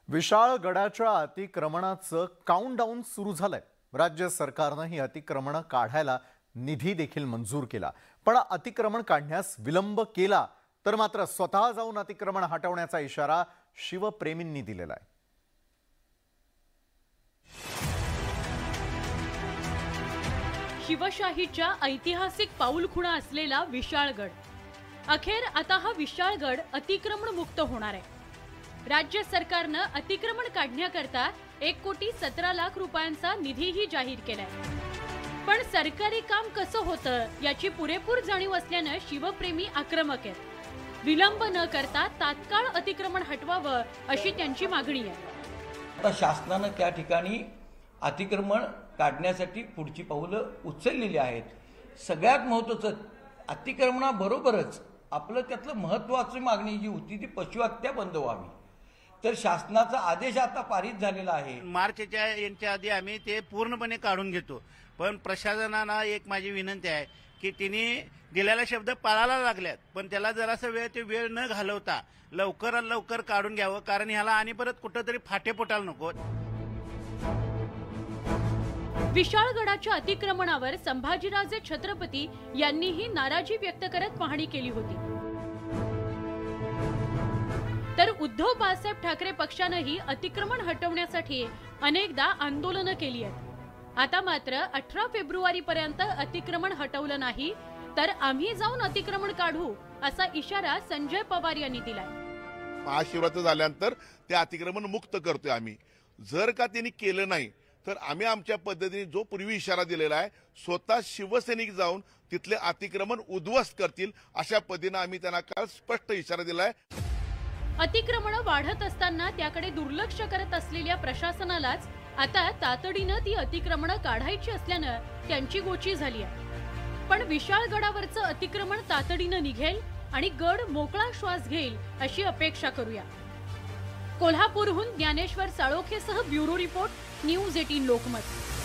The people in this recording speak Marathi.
विशाळगडाच्या अतिक्रमणाचं काउंटडाऊन सुरू झालंय। राज्य सरकारनं ही अतिक्रमणं काढायला निधी देखील मंजूर केला, पण अतिक्रमण काढण्यास विलंब केला तर मात्र स्वतः जाऊन अतिक्रमण हटवण्याचा इशारा शिवप्रेमींनी दिलेला आहे। शिवशाहीच्या ऐतिहासिक पाऊलखुणा असलेला विशाळगड अखेर आता हा विशाळगड अतिक्रमण मुक्त होणार आहे। राज्य सरकारनं अतिक्रमण काढण्याकरता 1,17,00,000 रुपयांचा निधीही जाहीर केलाय। पण सरकारी काम कसं होतं याची पुरेपूर जाणीव असल्यानं शिवप्रेमी आक्रमक आहेत। विलंब न करता तात्काळ अतिक्रमण हटवावं अशी त्यांची मागणी आहे। आता शासनानं त्या ठिकाणी अतिक्रमण काढण्यासाठी पुढची पावलं उचललेली आहेत। सगळ्यात महत्त्वाचं अतिक्रमणाबरोबरच आपलं त्यातलं महत्त्वाची मागणी जी होती ती पशुहत्या बंद व्हावी। तर शासनाचा आदेश आता पारित झालेला आहे। मार्चच्या यांच्या आधी आम्ही ते पूर्णपणे काढून घेतो, पण प्रशासनाला एक माझी विनंती आहे की तिने दिलेला शब्द पाळायला लागल्यात, पण त्याला जरासा वेळ न घालवता लवकरात लवकर काढून घ्यावं, कारण ह्याला आणि परत कुठंतरी फाटे फुटायला नको। विशाळगडाच्या अतिक्रमणावर संभाजीराजे छत्रपती यांनीही नाराजी व्यक्त करत पाहणी केली होती। तर उद्धव बाळासाहेब ठाकरे पक्षानेही अतिक्रमण हटवण्यासाठी अनेकदा आंदोलनं केली आहेत। आता मात्र 18 फेब्रुवारीपर्यंत अतिक्रमण हटवलं नाही तर आम्ही जाऊन अतिक्रमण काढू असा इशारा संजय पवार यांनी दिलाय। महाशिवरात्र झाल्यानंतर ते अतिक्रमण मुक्त करतोय आम्ही। जर का त्यांनी केलं नाही तर आम्ही आमच्या पद्धतीने जो पूर्वी इशारा दिलेला आहे, स्वतः शिवसैनिक जाऊन तिथले अतिक्रमण उद्ध्वस्त करतील अशा पद्धतीने आम्ही त्यांना काल स्पष्ट इशारा दिलाय। अतिक्रमण वाढत असताना त्याकडे दुर्लक्ष करत असलेल्या प्रशासनालाच आता तातडीनं ती अतिक्रमणं काढायची असल्यानं त्यांची गोची झाली आहे। पण विशाळगडावरचं अतिक्रमण तातडीनं निघेल आणि गड मोकळा श्वास घेईल अशी अपेक्षा करूया। कोल्हापूरहून ज्ञानेश्वर साळोखेसह ब्युरो रिपोर्ट, न्यूज 18 लोकमत।